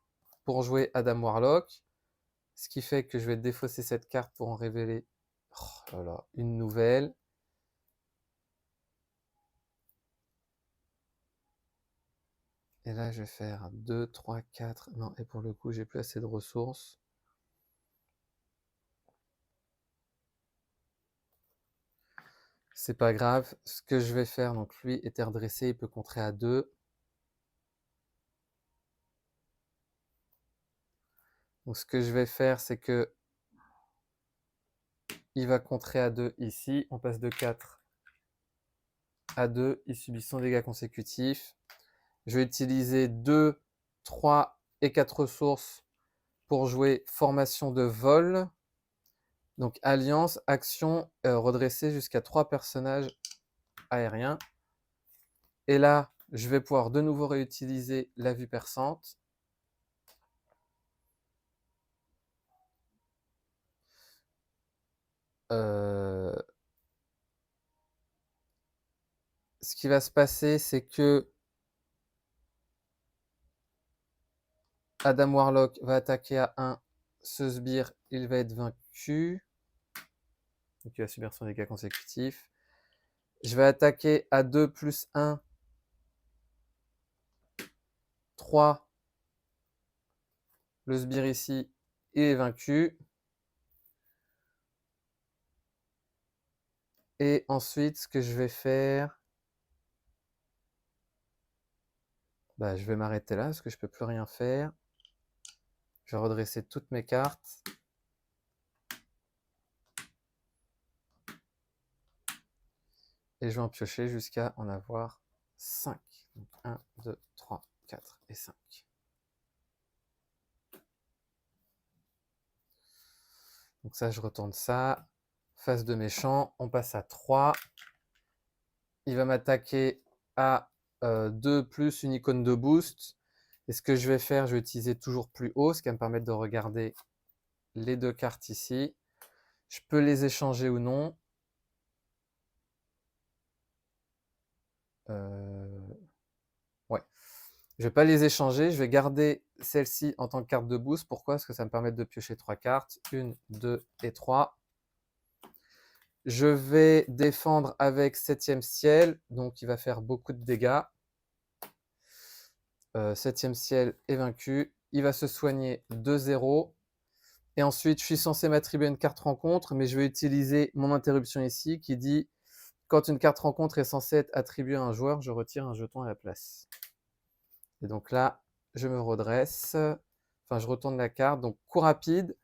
pour jouer Adam Warlock. Ce qui fait que je vais défausser cette carte pour en révéler une nouvelle. Et là, je vais faire 2, 3, 4. Non, et pour le coup, j'ai plus assez de ressources. C'est pas grave. Ce que je vais faire, donc lui était redressé, il peut contrer à 2. Donc ce que je vais faire, c'est que il va contrer à 2 ici. On passe de 4 à 2. Il subit son dégât consécutif. Je vais utiliser 2, 3 et 4 ressources pour jouer formation de vol. Donc alliance, action, redresser jusqu'à 3 personnages aériens. Et là, je vais pouvoir de nouveau réutiliser la vue perçante. Ce qui va se passer, c'est que Adam Warlock va attaquer à 1. Ce sbire, il va être vaincu. Donc il va subir son dégât consécutif. Je vais attaquer à 2 plus 1. 3. Le sbire ici, il est vaincu. Et ensuite, ce que je vais faire, je vais m'arrêter là parce que je ne peux plus rien faire. Je vais redresser toutes mes cartes. Et je vais en piocher jusqu'à en avoir 5. Donc 1, 2, 3, 4 et 5. Donc ça, je retourne ça. Phase de méchant, on passe à 3. Il va m'attaquer à 2 plus une icône de boost. Et ce que je vais faire, je vais utiliser toujours plus haut, ce qui va me permettre de regarder les 2 cartes ici. Je peux les échanger ou non. Ouais. Je ne vais pas les échanger. Je vais garder celle-ci en tant que carte de boost. Pourquoi? Parce que ça me permet de piocher 3 cartes. 1, 2 et 3. Je vais défendre avec 7e ciel. Donc, il va faire beaucoup de dégâts. 7e ciel est vaincu. Il va se soigner 2-0. Et ensuite, je suis censé m'attribuer une carte rencontre, mais je vais utiliser mon interruption ici qui dit quand une carte rencontre est censée être attribuée à un joueur, je retire un jeton à la place. Et donc là, je me redresse. Enfin, je retourne la carte. Donc, coup rapide.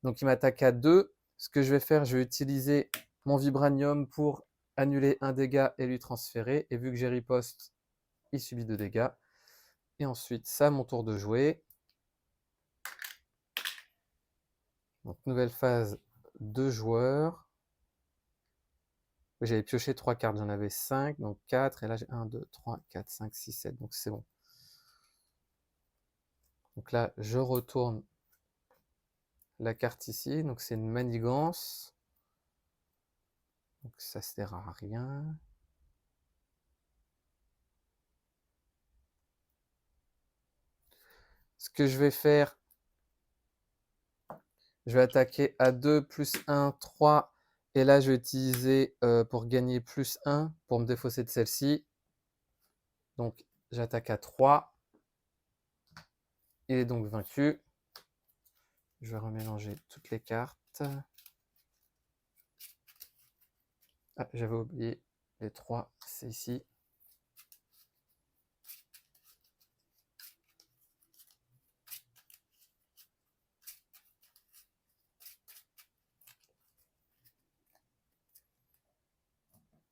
Donc, il m'attaque à 2. Ce que je vais faire, je vais utiliser mon vibranium pour annuler un dégât et lui transférer. Et vu que j'ai riposte, il subit 2 dégâts. Et ensuite, ça, mon tour de jouer. Donc, nouvelle phase, 2 joueurs. J'avais pioché 3 cartes, j'en avais 5, donc 4. Et là, j'ai 1, 2, 3, 4, 5, 6, 7. Donc, c'est bon. Donc là, je retourne la carte ici. Donc, c'est une manigance. Donc, ça sert à rien. Ce que je vais faire, je vais attaquer à 2, plus 1, 3. Et là, je vais utiliser pour gagner plus 1 pour me défausser de celle-ci. Donc, j'attaque à 3. Il est donc vaincu. Je vais remélanger toutes les cartes. Ah, j'avais oublié les 3, c'est ici.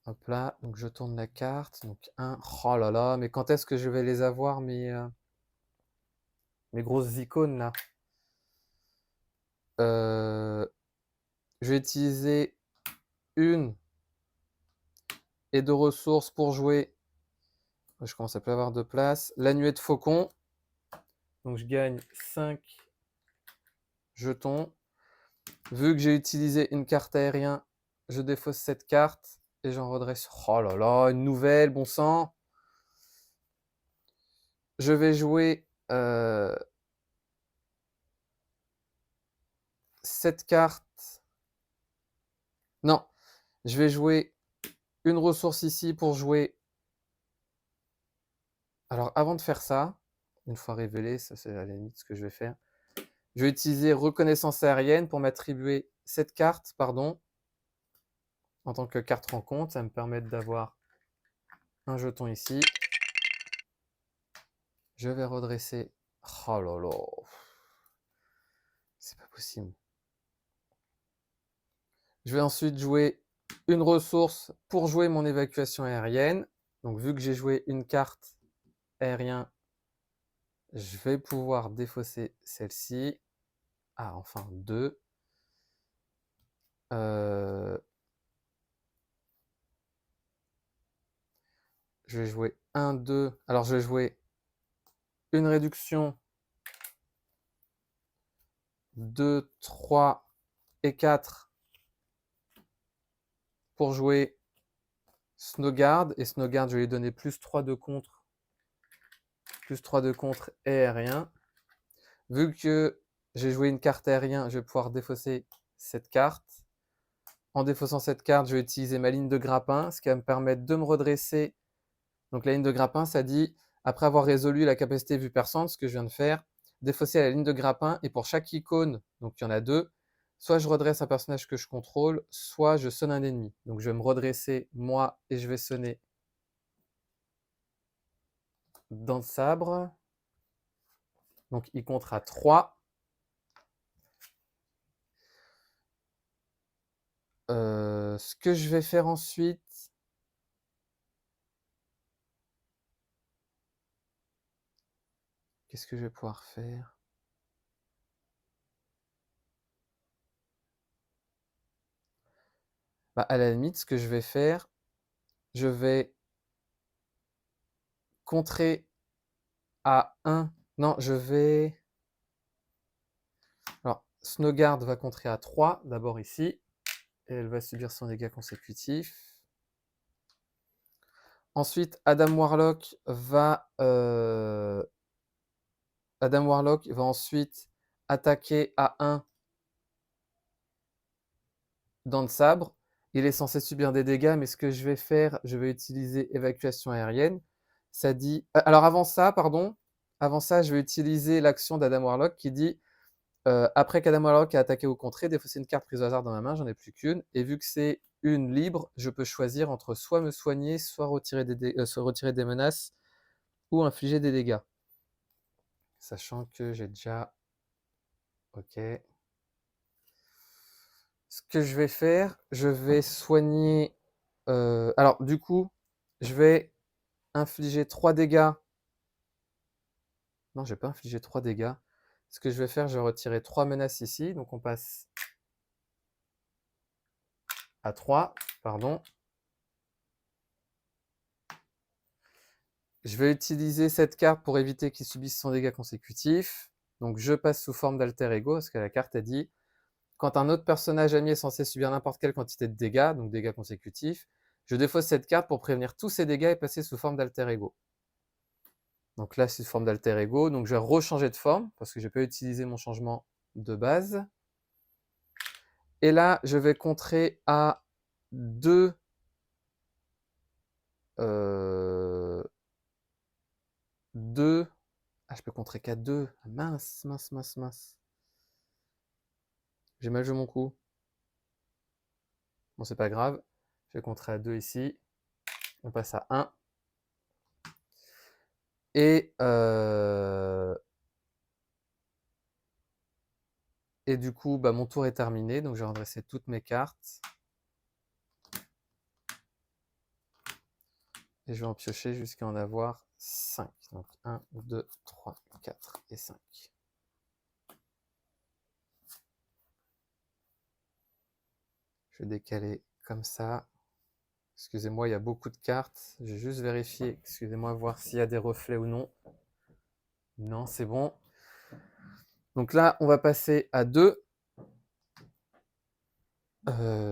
Hop là, donc je tourne la carte. Donc 1. Oh là là, mais quand est-ce que je vais les avoir, mes grosses icônes là? Je vais utiliser 1 et 2 ressources pour jouer. Je commence à plus avoir de place. La nuée de faucon. Donc je gagne 5 jetons. Vu que j'ai utilisé une carte aérien, je défausse cette carte et j'en redresse. Oh là là, une nouvelle, bon sang. Je vais jouer 7 cartes. Non, je vais jouer une ressource ici pour jouer. Alors avant de faire ça, une fois révélé, ça c'est à la limite ce que je vais faire. Je vais utiliser reconnaissance aérienne pour m'attribuer cette carte, pardon, en tant que carte rencontre. Ça va me permettre d'avoir un jeton ici. Je vais redresser. Oh là là. C'est pas possible. Je vais ensuite jouer une ressource pour jouer mon évacuation aérienne. Donc vu que j'ai joué une carte aérien, je vais pouvoir défausser celle-ci. Ah, enfin 2. Je vais jouer 1, 2. Alors je vais jouer une réduction, 2, 3 et 4 pour jouer Snowguard. Et Snowguard, je vais lui donner plus 3 de contre. Plus 3 de contre et aérien. Vu que j'ai joué une carte aérien, je vais pouvoir défausser cette carte. En défaussant cette carte, je vais utiliser ma ligne de grappin, ce qui va me permettre de me redresser. Donc la ligne de grappin, ça dit, après avoir résolu la capacité vue perçante, ce que je viens de faire, défausser la ligne de grappin, et pour chaque icône, donc il y en a 2, soit je redresse un personnage que je contrôle, soit je sonne un ennemi. Donc je vais me redresser moi et je vais sonner dans le sabre. Donc il comptera 3. Ce que je vais faire ensuite, qu'est-ce que je vais pouvoir faire? Bah, à la limite, ce que je vais faire, je vais contrer à 1. Non, je vais... Alors, Snowguard va contrer à 3, d'abord ici. Et elle va subir son dégât consécutif. Ensuite, Adam Warlock va ensuite attaquer à 1 dans le sabre. Il est censé subir des dégâts, mais ce que je vais faire, je vais utiliser évacuation aérienne. Ça dit... alors avant ça, je vais utiliser l'action d'Adam Warlock qui dit après qu'Adam Warlock a attaqué ou contré, défausser une carte prise au hasard dans ma main, j'en ai plus qu'une. Et vu que c'est une libre, je peux choisir entre soit me soigner, soit retirer des menaces ou infliger des dégâts. Sachant que j'ai déjà... Ok. Ce que je vais faire, je vais soigner... alors, du coup, je vais infliger 3 dégâts. Non, je vais pas infliger 3 dégâts. Ce que je vais faire, je vais retirer 3 menaces ici. Donc, on passe à 3. Pardon. Je vais utiliser cette carte pour éviter qu'il subisse son dégât consécutif. Donc, je passe sous forme d'alter ego, parce que la carte a dit quand un autre personnage ami est censé subir n'importe quelle quantité de dégâts, donc dégâts consécutifs, je défausse cette carte pour prévenir tous ces dégâts et passer sous forme d'alter ego. Donc là, c'est sous forme d'alter ego. Donc, je vais rechanger de forme, parce que je peux utiliser mon changement de base. Et là, je vais contrer à 2... Ah, je peux contrer qu'à 2. Ah, mince. J'ai mal joué mon coup. Bon, c'est pas grave. Je vais contrer à 2 ici. On passe à 1. Et du coup, bah, mon tour est terminé. Donc, je vais redresser toutes mes cartes. Et je vais en piocher jusqu'à en avoir 5. Donc 1, 2, 3, 4 et 5. Je vais décaler comme ça. Excusez-moi, il y a beaucoup de cartes. Je vais juste vérifier, excusez-moi, voir s'il y a des reflets ou non. Non, c'est bon. Donc là, on va passer à 2.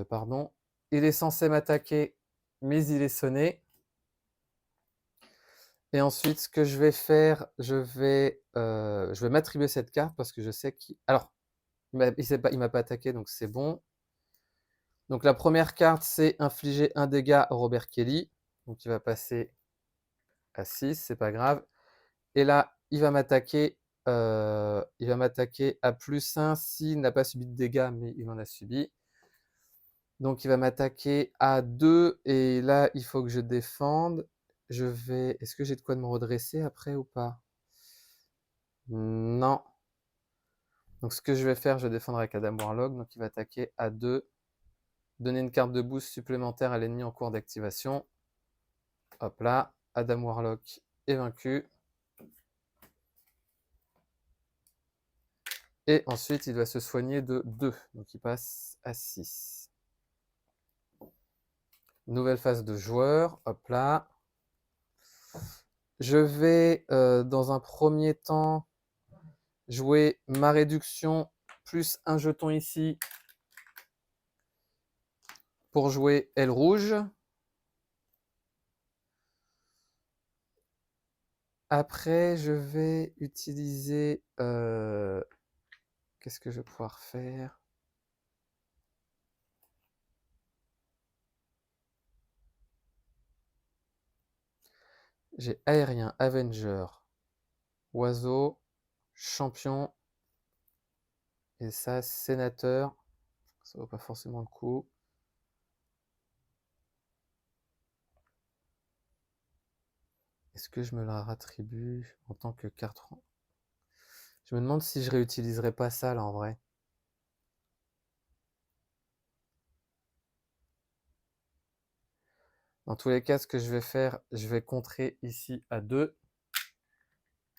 Pardon. Il est censé m'attaquer, mais il est sonné. Et ensuite, ce que je vais faire, je vais m'attribuer cette carte parce que je sais qu'il... Alors, il ne m'a pas attaqué, donc c'est bon. Donc la première carte, c'est infliger un dégât à Robert Kelly. Donc il va passer à 6, c'est pas grave. Et là, il va m'attaquer à +1 s'il n'a pas subi de dégâts, mais il en a subi. Donc il va m'attaquer à 2 et là, il faut que je défende. Est-ce que j'ai de quoi me redresser après ou pas? Non. Donc ce que je vais faire, je vais défendre avec Adam Warlock. Donc il va attaquer à 2. Donner une carte de boost supplémentaire à l'ennemi en cours d'activation. Hop là, Adam Warlock est vaincu. Et ensuite, il doit se soigner de 2. Donc il passe à 6. Nouvelle phase de joueur. Hop là. Je vais, dans un premier temps, jouer ma réduction plus un jeton ici pour jouer aile rouge. Après, je vais utiliser... qu'est-ce que je vais pouvoir faire? J'ai aérien, Avenger, oiseau, champion, et ça, sénateur. Ça vaut pas forcément le coup. Est-ce que je me la rattribue en tant que carte? Je me demande si je réutiliserai pas ça là en vrai. Dans tous les cas, ce que je vais faire, je vais contrer ici à 2.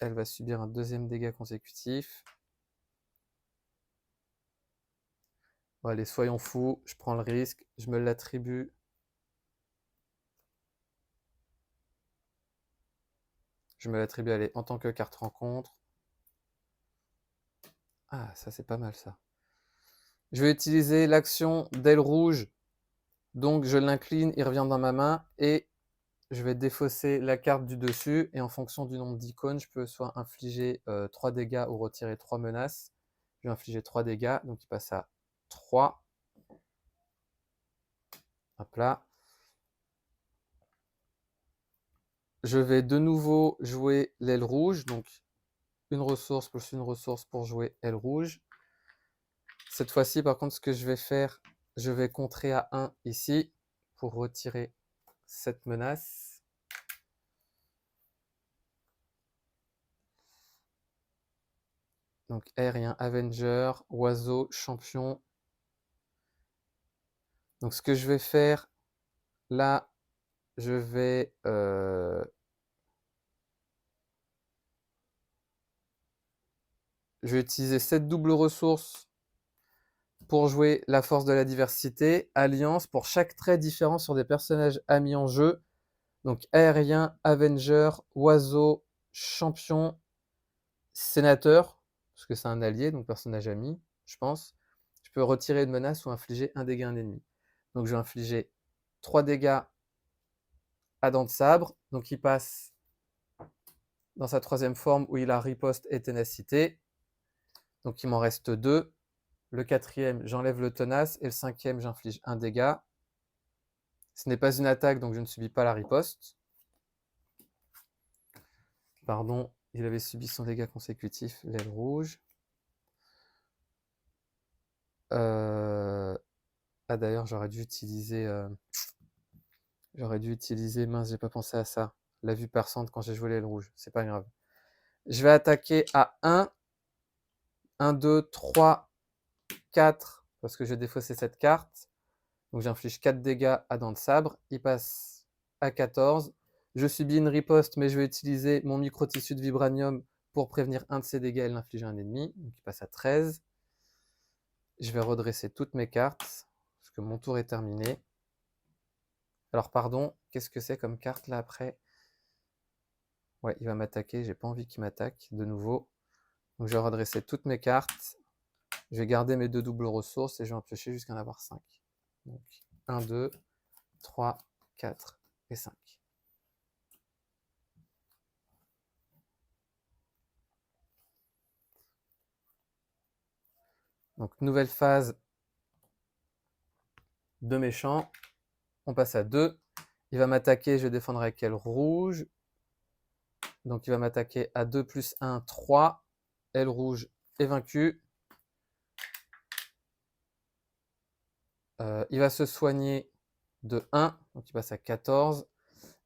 Elle va subir un deuxième dégât consécutif. Bon, allez, soyons fous, je prends le risque, je me l'attribue. Je me l'attribue, allez, en tant que carte rencontre. Ah, ça c'est pas mal ça. Je vais utiliser l'action d'aile rouge. Donc je l'incline, il revient dans ma main et je vais défausser la carte du dessus. Et en fonction du nombre d'icônes, je peux soit infliger 3 dégâts ou retirer 3 menaces. Je vais infliger 3 dégâts, donc il passe à 3. Hop là. Je vais de nouveau jouer l'aile rouge, donc une ressource plus une ressource pour jouer aile rouge. Cette fois-ci, par contre, ce que je vais faire, je vais contrer à 1 ici pour retirer cette menace. Donc aérien, Avenger, oiseau, champion. Donc ce que je vais faire, là, je vais utiliser cette double ressource pour jouer la force de la diversité, alliance pour chaque trait différent sur des personnages amis en jeu. Donc aérien, Avenger, oiseau, champion, sénateur, parce que c'est un allié, donc personnage ami, je pense. Je peux retirer une menace ou infliger un dégât à un ennemi. Donc je vais infliger 3 dégâts à Dents de Sabre. Donc il passe dans sa troisième forme où il a riposte et ténacité. Donc il m'en reste 2. Le quatrième, j'enlève le tenace. Et le cinquième, j'inflige un dégât. Ce n'est pas une attaque, donc je ne subis pas la riposte. Pardon, il avait subi son dégât consécutif, l'aile rouge. Ah d'ailleurs, j'aurais dû utiliser... mince, j'ai pas pensé à ça. La vue perçante quand j'ai joué l'aile rouge. C'est pas grave. Je vais attaquer à 1. 1, 2, 3, 4. Parce que j'ai défaussé cette carte. Donc j'inflige 4 dégâts à Dents de Sabre. Il passe à 14. Je subis une riposte, mais je vais utiliser mon micro-tissu de vibranium pour prévenir un de ces dégâts et l'infliger à un ennemi. Donc il passe à 13. Je vais redresser toutes mes cartes, parce que mon tour est terminé. Alors pardon, qu'est-ce que c'est comme carte là après? Ouais, il va m'attaquer, j'ai pas envie qu'il m'attaque de nouveau. Donc je vais redresser toutes mes cartes. Je vais garder mes 2 doubles ressources et je vais en piocher jusqu'à en avoir 5. Donc 1, 2, 3, 4 et 5. Donc nouvelle phase de méchant. On passe à 2. Il va m'attaquer, je vais défendre avec aile rouge. Donc il va m'attaquer à 2 plus 1, 3. Aile rouge est vaincu. Il va se soigner de 1, donc il passe à 14.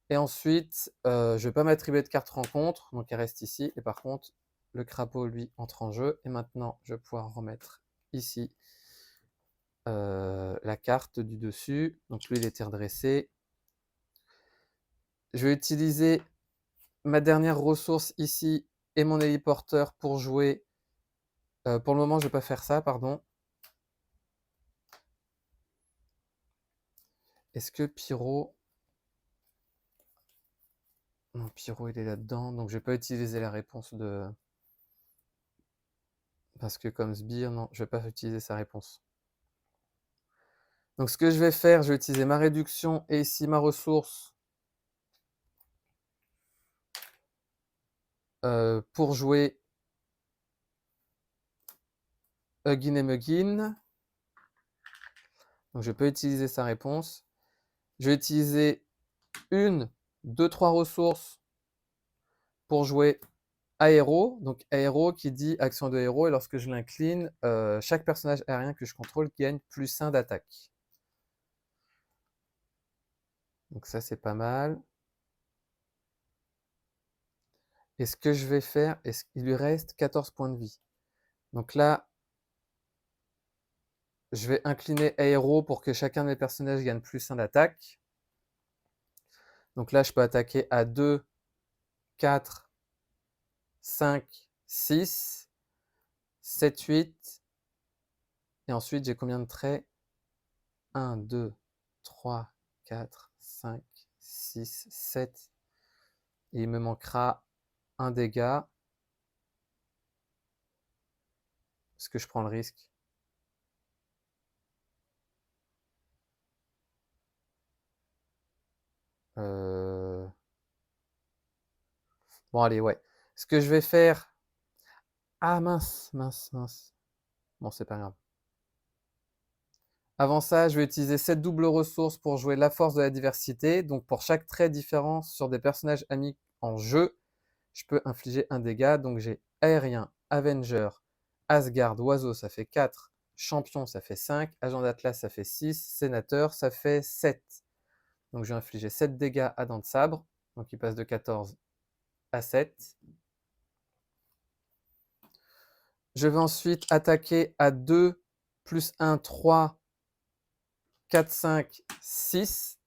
Et ensuite, je ne vais pas m'attribuer de carte rencontre, donc elle reste ici. Et par contre, Le crapaud, lui, entre en jeu. Et maintenant, je vais pouvoir remettre ici la carte du dessus. Donc lui, il était redressé. Je vais utiliser ma dernière ressource ici et mon héliporteur pour jouer. Pour le moment, je ne vais pas faire ça, pardon. Est-ce que Pyro... Non, Pyro, il est là-dedans. Donc, je ne vais pas utiliser la réponse de... Parce que comme sbire, non, je ne vais pas utiliser sa réponse. Donc, ce que je vais faire, je vais utiliser ma réduction et ici ma ressource pour jouer Huggin et Muggin. Donc, je peux utiliser sa réponse. Je vais utiliser 1, 2, 3 ressources pour jouer Aéro. Donc, Aéro qui dit action de héros. Et lorsque je l'incline, chaque personnage aérien que je contrôle gagne +1 d'attaque. Donc, ça, c'est pas mal. Et ce que je vais faire, il lui reste 14 points de vie. Donc là, je vais incliner Aéro pour que chacun de mes personnages gagne +1 d'attaque. Donc là, je peux attaquer à 2, 4, 5, 6, 7, 8. Et ensuite, j'ai combien de traits? 1, 2, 3, 4, 5, 6, 7. Et il me manquera un dégât. Est-ce que je prends le risque? Bon, allez, ouais. Ce que je vais faire... Ah, mince, mince, mince. Bon, c'est pas grave. Avant ça, je vais utiliser cette double ressource pour jouer la force de la diversité. Donc, pour chaque trait différent sur des personnages amis en jeu, je peux infliger un dégât. Donc, j'ai aérien, Avenger, Asgard, oiseau, ça fait 4. Champion, ça fait 5. Agent d'Atlas, ça fait 6. Sénateur, ça fait 7. Donc, je vais infliger 7 dégâts à Dents de Sabre. Donc, il passe de 14 à 7. Je vais ensuite attaquer à 2, plus 1, 3, 4, 5, 6.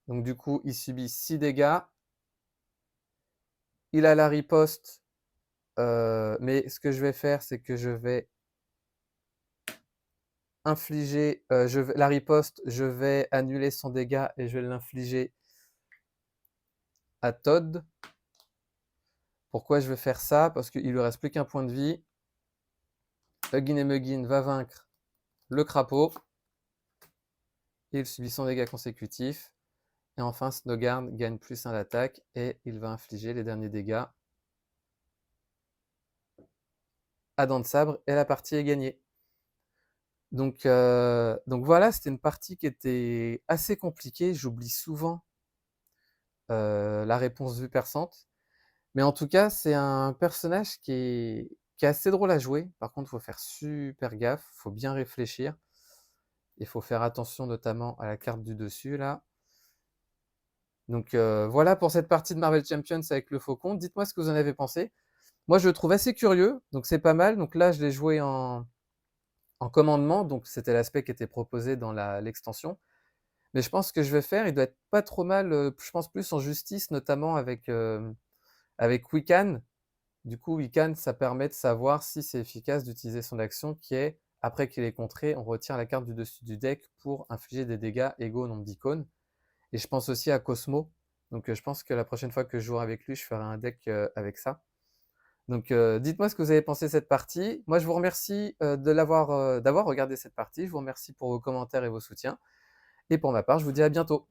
Donc du coup, il subit 6 dégâts. Il a la riposte. Mais ce que je vais faire, c'est que je vais infliger... la riposte, je vais annuler son dégât et je vais l'infliger à Todd. Pourquoi je vais faire ça? Parce qu'il lui reste plus qu'un point de vie. Huggin et Muggin va vaincre le crapaud. Il subit son dégât consécutif. Et enfin, Snowguard gagne +1 d'attaque et il va infliger les derniers dégâts à Dents de Sabre et la partie est gagnée. Donc voilà, c'était une partie qui était assez compliquée. J'oublie souvent la réponse vue perçante. Mais en tout cas, c'est un personnage qui est assez drôle à jouer. Par contre, il faut faire super gaffe, il faut bien réfléchir. Il faut faire attention notamment à la carte du dessus, là. Donc voilà pour cette partie de Marvel Champions avec le Faucon. Dites-moi ce que vous en avez pensé. Moi, je le trouve assez curieux, donc c'est pas mal. Donc là, je l'ai joué en commandement, donc c'était l'aspect qui était proposé dans l'extension. Mais je pense que je vais faire, il doit être pas trop mal, je pense plus en justice, notamment avec Wiccan. Du coup, Wiccan, ça permet de savoir si c'est efficace d'utiliser son action qui est, après qu'il est contré, on retire la carte du dessus du deck pour infliger des dégâts égaux au nombre d'icônes. Et je pense aussi à Cosmo. Donc je pense que la prochaine fois que je jouerai avec lui, je ferai un deck avec ça. Donc dites-moi ce que vous avez pensé de cette partie. Moi, je vous remercie d'avoir regardé cette partie. Je vous remercie pour vos commentaires et vos soutiens. Et pour ma part, je vous dis à bientôt.